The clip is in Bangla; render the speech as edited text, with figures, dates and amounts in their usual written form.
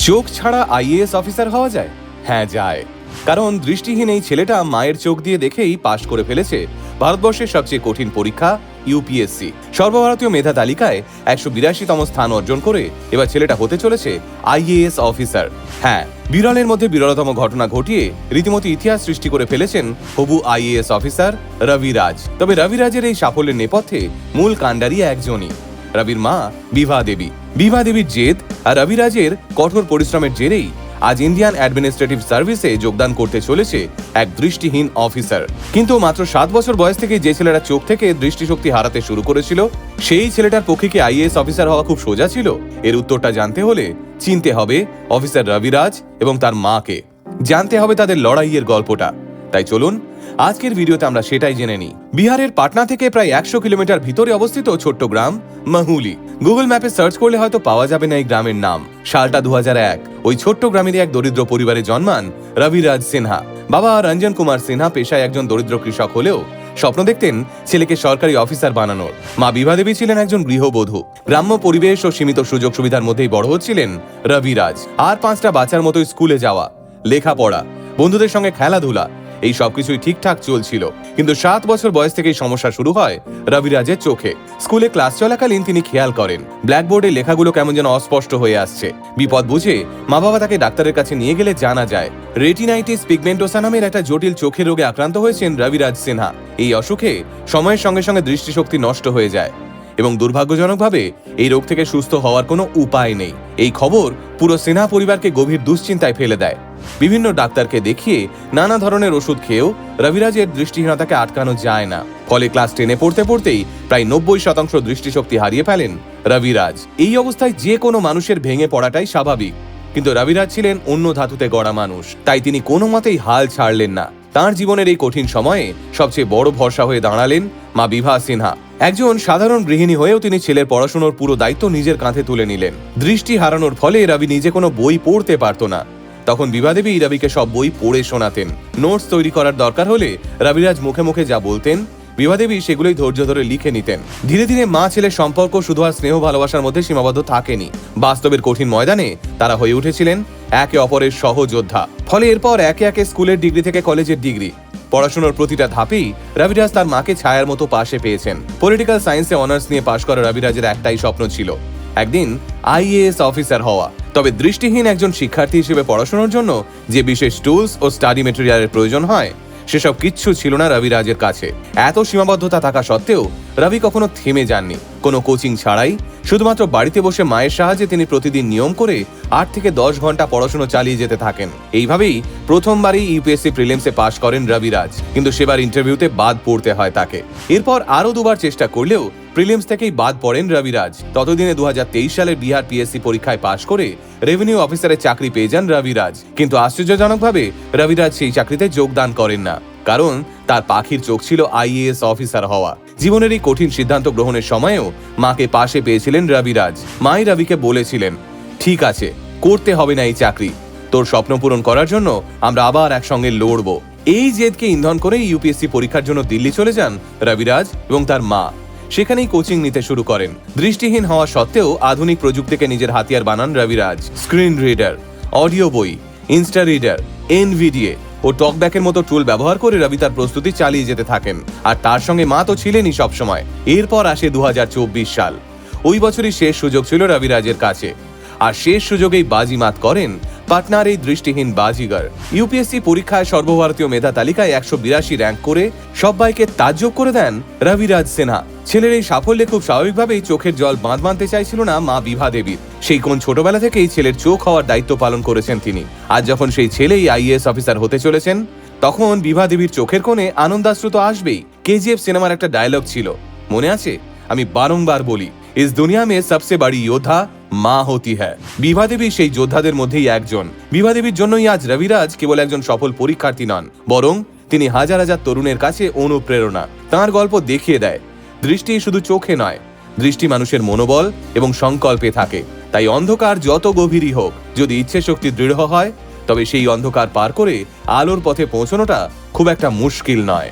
চোখ ছাড়া আইএএস অফিসার হওয়া যায়? হ্যাঁ, যায়। কারণ দৃষ্টিহীন এই ছেলেটা মায়ের চোখ দিয়ে দেখেই পাশ করে ফেলেছে ভারতবর্ষের সবচেয়ে কঠিন পরীক্ষা ইউপিএসসি। সর্বভারতীয় মেধা তালিকায় 182তম স্থান অর্জন করে এবার ছেলেটা হতে চলেছে আইএএস অফিসার। হ্যাঁ, বিরলের মধ্যে বিরলতম ঘটনা ঘটিয়ে রীতিমতো ইতিহাস সৃষ্টি করে ফেলেছেন হবু আইএএস অফিসার রবি রাজ। তবে রবি রাজের এই সাফল্যের নেপথ্যে মূল কাণ্ডারি একজনই, রবির মা বিভা দেবী। বিভা দেবীর জেদ আর রবি রাজের কঠোর পরিশ্রমের জেরেই আজ ইন্ডিয়ান অ্যাডমিনিস্ট্রেটিভ সার্ভিসে যোগদান করতে চলেছে এক দৃষ্টিহীন অফিসার। কিন্তু মাত্র 7 বছর বয়স থেকে যে ছেলেটা চোখ থেকে দৃষ্টিশক্তি হারাতে শুরু করেছিল, সেই ছেলেটার পক্ষে কি আইএএস অফিসার হওয়া খুব সোজা ছিল? এর উত্তরটা জানতে হলে চিনতে হবে অফিসার রবি রাজ এবং তার মাকে। জানতে হবে তাদের লড়াইয়ের গল্পটা। তাই চলুন আজকের ভিডিওতে আমরা সেটাই জেনে নিই। বিহারের পাটনা থেকে প্রায় 100 কিলোমিটার ভিতরে অবস্থিত ছোট্ট গ্রাম মাহুলি। গুগল ম্যাপে সার্চ করলে হয়তো পাওয়া যাবে না এই গ্রামের নাম। সালটা 2001। ওই ছোট্ট গ্রামের এক দরিদ্র পরিবারে জন্মান রবি রাজ সিনহা। বাবা রঞ্জন কুমার সিনহা পেশায় একজন দরিদ্র কৃষক হলেও স্বপ্ন দেখতেন ছেলেকে সরকারি অফিসার বানানোর। মা বিভা দেবী ছিলেন একজন গৃহবধূ। গ্রাম্য পরিবেশ ও সীমিত সুযোগ সুবিধার মধ্যেই বড় হচ্ছিলেন রবি রাজ। আর 5টা বাচ্চার মতোই স্কুলে যাওয়া, লেখাপড়া, বন্ধুদের সঙ্গে খেলাধুলা, এই সবকিছুই ঠিকঠাক চলছিল। কিন্তু 7 বছর বয়স থেকেই সমস্যা শুরু হয় রবি রাজের চোখে। স্কুলে ক্লাস চলাকালীন তিনি খেয়াল করেন ব্ল্যাকবোর্ডে লেখাগুলো কেমন যেন অস্পষ্ট হয়ে আসছে। বিপদ বুঝে মা বাবা তাকে ডাক্তারের কাছে নিয়ে গেলে জানা যায় রেটিনাইটিস পিগমেন্টোসা নামের একটা জটিল চোখের রোগে আক্রান্ত হয়েছেন রবি রাজ সিনহা। এই অসুখে সময়ের সঙ্গে সঙ্গে দৃষ্টিশক্তি নষ্ট হয়ে যায় এবং দুর্ভাগ্যজনকভাবে এই রোগ থেকে সুস্থ হওয়ার কোনো উপায় নেই। এই খবর পুরো সিনহা পরিবারকে গভীর দুশ্চিন্তায় ফেলে দেয়। বিভিন্ন ডাক্তারকে দেখিয়ে নানা ধরনের ওষুধ খেয়েও রবিরাজের দৃষ্টিহীনতাকে আটকানো যায় না। ফলে ক্লাস 10-এ পড়তে পড়তেই প্রায় 90% দৃষ্টিশক্তি হারিয়ে ফেলেন রবিরাজ। এই অবস্থায় যে কোনো মানুষের ভেঙে পড়াটাই স্বাভাবিক, কিন্তু রবিরাজ ছিলেন অন্য ধাতুতে গড়া মানুষ। তাই তিনি কোনো মতেই হাল ছাড়লেন না। তাঁর জীবনের এই কঠিন সময়ে সবচেয়ে বড় ভরসা হয়ে দাঁড়ালেন মা বিভা সিনহা। একজন সাধারণ গৃহিণী হয়েও তিনি ছেলের পড়াশোনার পুরো দায়িত্ব নিজের কাঁধে তুলে নিলেন। দৃষ্টি হারানোর ফলে রবি নিজে কোনো বই পড়তে পারত না। তখন বিভা দেবী রবিকে সব বই পড়ে শোনাতেন। নোটস তৈরি করার দরকার হলে রবিরাজ মুখে মুখে যা বলতেন বিভা দেবী সেগুলোই ধৈর্য ধরে লিখে নিতেন। ধীরে ধীরে মা ছেলের সম্পর্ক শুধু আর স্নেহ ভালোবাসার মধ্যে সীমাবদ্ধ থাকেনি, বাস্তবের কঠিন ময়দানে তারা হয়ে উঠেছিলেন একে অপরের সহযোদ্ধা। ফলে এরপর একে একে স্কুলের ডিগ্রি থেকে কলেজের ডিগ্রি, পড়াশোনার প্রতিটা ধাপেই রবিরাজ তার মাকে ছায়ার মতো পাশে পেয়েছেন। পলিটিক্যাল সায়েন্সে অনার্স নিয়ে পাশ করা রবিরাজের একটাই স্বপ্ন ছিল একদিন আইএএস অফিসার হওয়া। তবে দৃষ্টিহীন একজন শিক্ষার্থী হিসেবে পড়াশোনার জন্য যে বিশেষ টুলস ও স্টাডি মেটেরিয়ালের প্রয়োজন হয় সেসব কিচ্ছু ছিল না রবিরাজের কাছে। এত সীমাবদ্ধতা থাকা সত্ত্বেও রবি কখনো থেমে যাননি। কোনো কোচিং ছাড়াই শুধুমাত্র বাড়িতে বসে মায়ের সাহায্যে তিনি প্রতিদিন নিয়ম করে 8 থেকে 10 ঘন্টা পড়াশোনা চালিয়ে যেতে থাকেন। এইভাবেই প্রথমবারই ইউপিএসসি প্রিলিমসে পাশ করেন রবিরাজ। কিন্তু সেবার ইন্টারভিউতে বাদ পড়তে হয় তাকে। এরপর আরো 2বার চেষ্টা করলেও প্রিলিমস থেকেই বাদ পড়েন রবিরাজ। ততদিনে 2023 সালের বিহার পিএসসি পরীক্ষায় পাশ করে রেভিনিউ অফিসারের চাকরি পেয়ে যান রবিরাজ। কিন্তু আশ্চর্যজনকভাবে রবিরাজ সেই চাকরিতে যোগদান করেন না, কারণ তার পাখির চোখ ছিল আইএএস অফিসার হওয়া। জীবনের এই কঠিন সিদ্ধান্ত গ্রহণের সময়েও মাকে পাশে পেয়েছিলেন রবিরাজ। মাই রবিকে বলেছিলেন, ঠিক আছে, করতে হবে না এই চাকরি, তোর স্বপ্ন পূরণ করার জন্য আমরা আবার একসঙ্গে লড়বো। এই জেদকে ইন্ধন করে ইউপিএসসি পরীক্ষার জন্য দিল্লি চলে যান রবিরাজ এবং তার মা। সেখানেই কোচিং নিতে শুরু করেন। দৃষ্টিহীন হওয়া সত্ত্বেও আধুনিক প্রযুক্তিকে নিজের হাতিয়ার বানান রবিরাজ। স্ক্রিন রিডার, অডিও বই, ইনস্টা রিডার, এনভিডিএ ও টকব্যাকের মতো টুল ব্যবহার করে রবি তার প্রস্তুতি চালিয়ে যেতে থাকেন। আর তার সঙ্গে মা তো ছিলেনই সবসময়। এরপর আসে 2024 সাল। ওই বছরই শেষ সুযোগ ছিল রবিরাজের কাছে, আর শেষ সুযোগেই বাজিমাত করেন পাটনার এই দৃষ্টিহীন বাজিগর। ইউপিএসসি পরীক্ষায় সর্বভারতীয় মেধা তালিকায় 182 র্যাঙ্ক করে সবাইকে তাজ্জব করে দেন রবিরাজ সিনহা। ছেলের এই সাফল্যে খুব স্বাভাবিকভাবেই চোখের জল বাঁধ বাঁধতে চাইছিল না মা বিভা দেবীর। সেই কোন ছোটবেলা থেকেই ছেলের চোখ হওয়ার দায়িত্ব পালন করেছেন তিনি। আজ যখন সেই ছেলেই আইএএস অফিসার হতে চলেছেন, তখন বিভা দেবীর চোখের কোণে আনন্দাশ্রু তো আসবেই। কেজিএফ সিনেমার একটা ডায়লগ ছিল, মনে আছে? আমি বারংবার বলি, ইস দুনিয়া মে সবসে বড়ি যোদ্ধা মা হতি হ্যায়। বিভা দেবী সেই যোদ্ধাদের মধ্যেই একজন। বিভা দেবীর জন্যই আজ রবিরাজ কেবল একজন সফল পরীক্ষার্থী নন, বরং তিনি হাজার হাজার তরুণের কাছে অনুপ্রেরণা। তাঁর গল্প দেখিয়ে দেয় দৃষ্টি শুধু চোখে নয়, দৃষ্টি মানুষের মনোবল এবং সংকল্পে থাকে। তাই অন্ধকার যত গভীরই হোক, যদি ইচ্ছে শক্তি দৃঢ় হয়, তবে সেই অন্ধকার পার করে আলোর পথে পৌঁছানোটা খুব একটা মুশকিল নয়।